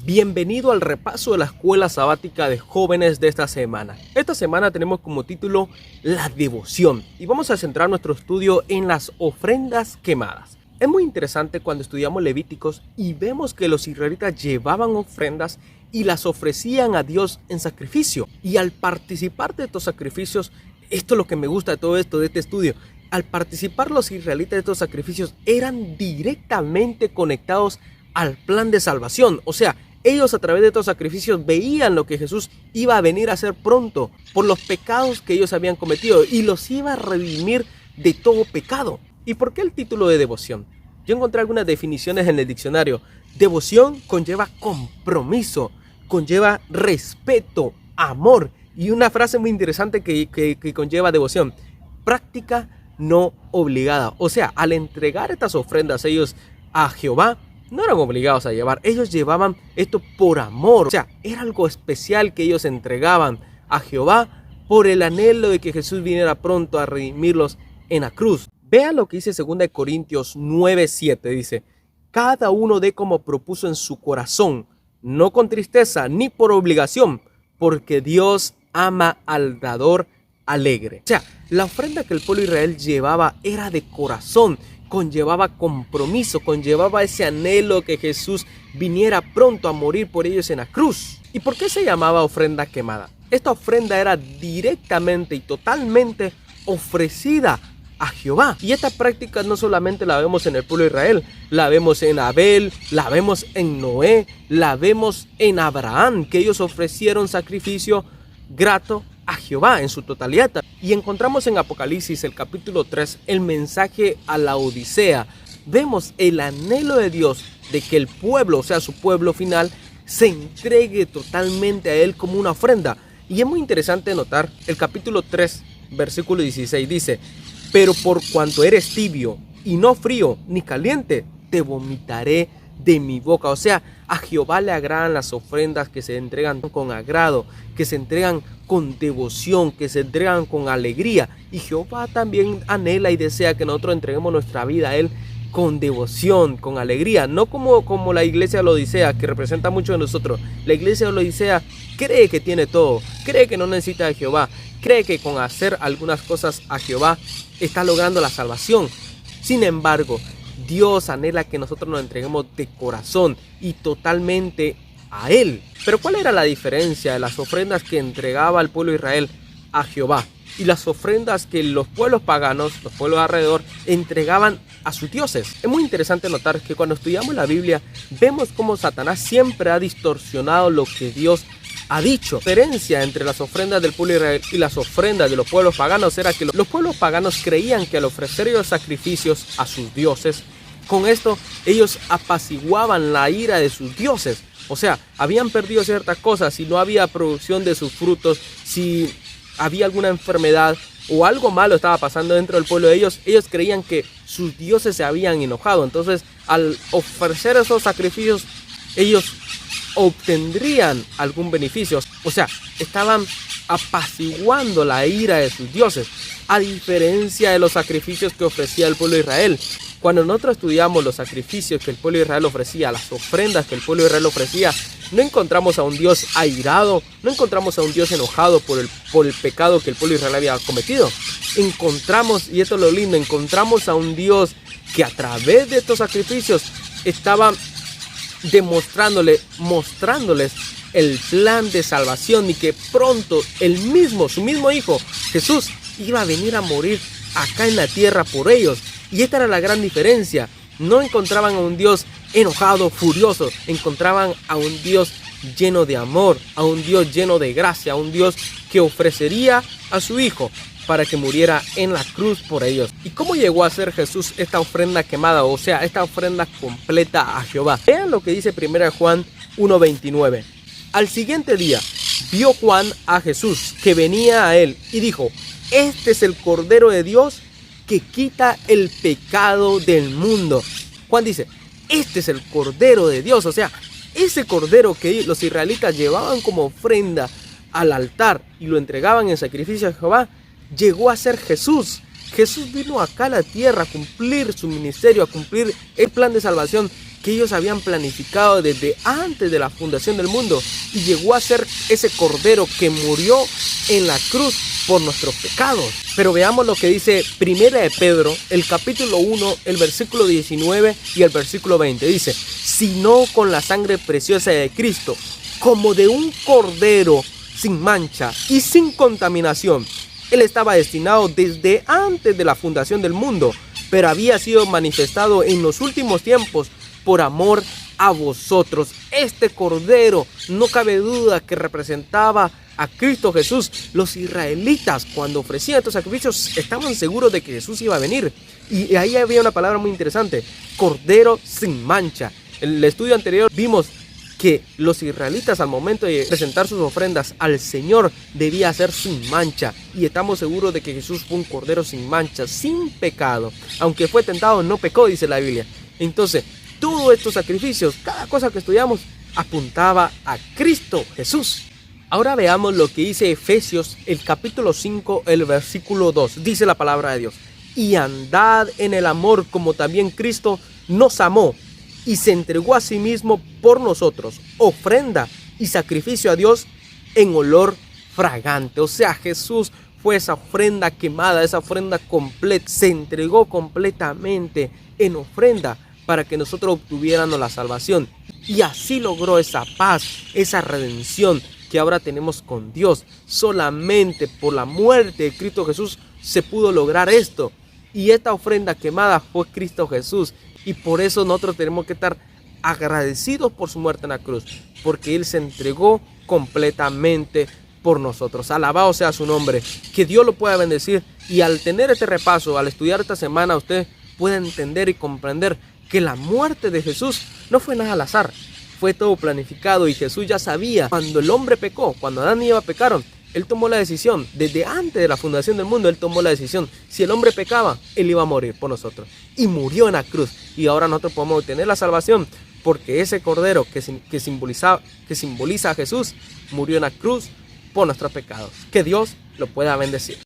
Bienvenido al repaso de la escuela sabática de jóvenes de esta semana. Esta semana tenemos como título la devoción y vamos a centrar nuestro estudio en las ofrendas quemadas. Es muy interesante cuando estudiamos Levíticos y vemos que los israelitas llevaban ofrendas y las ofrecían a Dios en sacrificio. Y al participar de estos sacrificios, esto es lo que me gusta de todo esto, de este estudio. Al participar los israelitas de estos sacrificios eran directamente conectados al plan de salvación. O sea, ellos a través de estos sacrificios veían lo que Jesús iba a venir a hacer pronto por los pecados que ellos habían cometido y los iba a redimir de todo pecado. ¿Y por qué el título de devoción? Yo encontré algunas definiciones en el diccionario. Devoción conlleva compromiso, conlleva respeto, amor y una frase muy interesante que conlleva devoción: práctica no obligada. O sea, al entregar estas ofrendas ellos a Jehová, no eran obligados a llevar, ellos llevaban esto por amor. O sea, era algo especial que ellos entregaban a Jehová por el anhelo de que Jesús viniera pronto a redimirlos en la cruz. Vean lo que dice 2 Corintios 9:7, dice: cada uno dé como propuso en su corazón, no con tristeza ni por obligación, porque Dios ama al dador alegre. O sea, la ofrenda que el pueblo de Israel llevaba era de corazón, conllevaba compromiso, conllevaba ese anhelo que Jesús viniera pronto a morir por ellos en la cruz. ¿Y por qué se llamaba ofrenda quemada? Esta ofrenda era directamente y totalmente ofrecida a Jehová. Y esta práctica no solamente la vemos en el pueblo de Israel, la vemos en Abel, la vemos en Noé, la vemos en Abraham, que ellos ofrecieron sacrificio grato a Jehová en su totalidad. Y encontramos en Apocalipsis el capítulo 3 el mensaje a la Odisea. Vemos el anhelo de Dios de que el pueblo, o sea su pueblo final, se entregue totalmente a él como una ofrenda. Y es muy interesante notar el capítulo 3 versículo 16 dice: pero por cuanto eres tibio y no frío ni caliente, te vomitaré de mi boca. O sea, a Jehová le agradan las ofrendas que se entregan con agrado, que se entregan con devoción, que se entregan con alegría. Y Jehová también anhela y desea que nosotros entreguemos nuestra vida a Él con devoción, con alegría. No como la iglesia de la Odisea, que representa mucho de nosotros. La iglesia de la Odisea cree que tiene todo, cree que no necesita de Jehová, cree que con hacer algunas cosas a Jehová está logrando la salvación. Sin embargo, Dios anhela que nosotros nos entreguemos de corazón y totalmente a Él. Pero ¿cuál era la diferencia de las ofrendas que entregaba el pueblo de Israel a Jehová y las ofrendas que los pueblos paganos, los pueblos de alrededor, entregaban a sus dioses? Es muy interesante notar que cuando estudiamos la Biblia vemos cómo Satanás siempre ha distorsionado lo que Dios ha dicho. La diferencia entre las ofrendas del pueblo de Israel y las ofrendas de los pueblos paganos era que los pueblos paganos creían que al ofrecer los sacrificios a sus dioses, con esto ellos apaciguaban la ira de sus dioses. O sea, habían perdido ciertas cosas, si no había producción de sus frutos, si había alguna enfermedad o algo malo estaba pasando dentro del pueblo de ellos, ellos creían que sus dioses se habían enojado. Entonces, al ofrecer esos sacrificios, ellos obtendrían algún beneficio. O sea, estaban apaciguando la ira de sus dioses, a diferencia de los sacrificios que ofrecía el pueblo de Israel. Cuando nosotros estudiamos los sacrificios que el pueblo de Israel ofrecía, las ofrendas que el pueblo de Israel ofrecía, no encontramos a un Dios airado, no encontramos a un Dios enojado por el pecado que el pueblo de Israel había cometido. Encontramos, y esto es lo lindo, encontramos a un Dios que a través de estos sacrificios estaba mostrándoles el plan de salvación y que pronto su mismo hijo Jesús iba a venir a morir acá en la tierra por ellos. Y esta era la gran diferencia. No encontraban a un Dios enojado, furioso, encontraban a un Dios lleno de amor, a un Dios lleno de gracia, a un Dios que ofrecería a su hijo para que muriera en la cruz por ellos. ¿Y cómo llegó a ser Jesús esta ofrenda quemada? O sea, esta ofrenda completa a Jehová. Vean lo que dice 1 Juan 1:29. Al siguiente día vio Juan a Jesús que venía a él y dijo: este es el Cordero de Dios que quita el pecado del mundo. Juan dice: este es el Cordero de Dios. O sea, ese Cordero que los israelitas llevaban como ofrenda al altar y lo entregaban en sacrificio a Jehová, llegó a ser Jesús. Jesús vino acá a la tierra a cumplir su ministerio, a cumplir el plan de salvación que ellos habían planificado desde antes de la fundación del mundo, y llegó a ser ese cordero que murió en la cruz por nuestros pecados. Pero veamos lo que dice Primera de Pedro, el capítulo 1, el versículo 19 y el versículo 20. Dice: sino con la sangre preciosa de Cristo, como de un cordero sin mancha y sin contaminación. Él estaba destinado desde antes de la fundación del mundo, pero había sido manifestado en los últimos tiempos por amor a vosotros. Este cordero, no cabe duda que representaba a Cristo Jesús. Los israelitas, cuando ofrecían estos sacrificios, estaban seguros de que Jesús iba a venir. Y ahí había una palabra muy interesante: cordero sin mancha. En el estudio anterior vimos que los israelitas, al momento de presentar sus ofrendas al Señor, debía ser sin mancha, y estamos seguros de que Jesús fue un cordero sin mancha, sin pecado. Aunque fue tentado, no pecó, dice la Biblia. Entonces, todos estos sacrificios, cada cosa que estudiamos, apuntaba a Cristo Jesús. Ahora veamos lo que dice Efesios, el capítulo 5, el versículo 2. Dice la palabra de Dios: y andad en el amor, como también Cristo nos amó y se entregó a sí mismo por nosotros, ofrenda y sacrificio a Dios en olor fragante. O sea, Jesús fue esa ofrenda quemada, esa ofrenda completa, se entregó completamente en ofrenda para que nosotros obtuviéramos la salvación, y así logró esa paz, esa redención que ahora tenemos con Dios. Solamente por la muerte de Cristo Jesús se pudo lograr esto, y esta ofrenda quemada fue Cristo Jesús. Y por eso nosotros tenemos que estar agradecidos por su muerte en la cruz, porque Él se entregó completamente por nosotros. Alabado sea su nombre. Que Dios lo pueda bendecir, y al tener este repaso, al estudiar esta semana, usted puede entender y comprender que la muerte de Jesús no fue nada al azar, fue todo planificado. Y Jesús ya sabía, cuando el hombre pecó, cuando Adán y Eva pecaron, Él tomó la decisión, desde antes de la fundación del mundo, Él tomó la decisión: si el hombre pecaba, Él iba a morir por nosotros, y murió en la cruz. Y ahora nosotros podemos obtener la salvación, porque ese cordero que simboliza a Jesús, murió en la cruz por nuestros pecados. Que Dios lo pueda bendecir.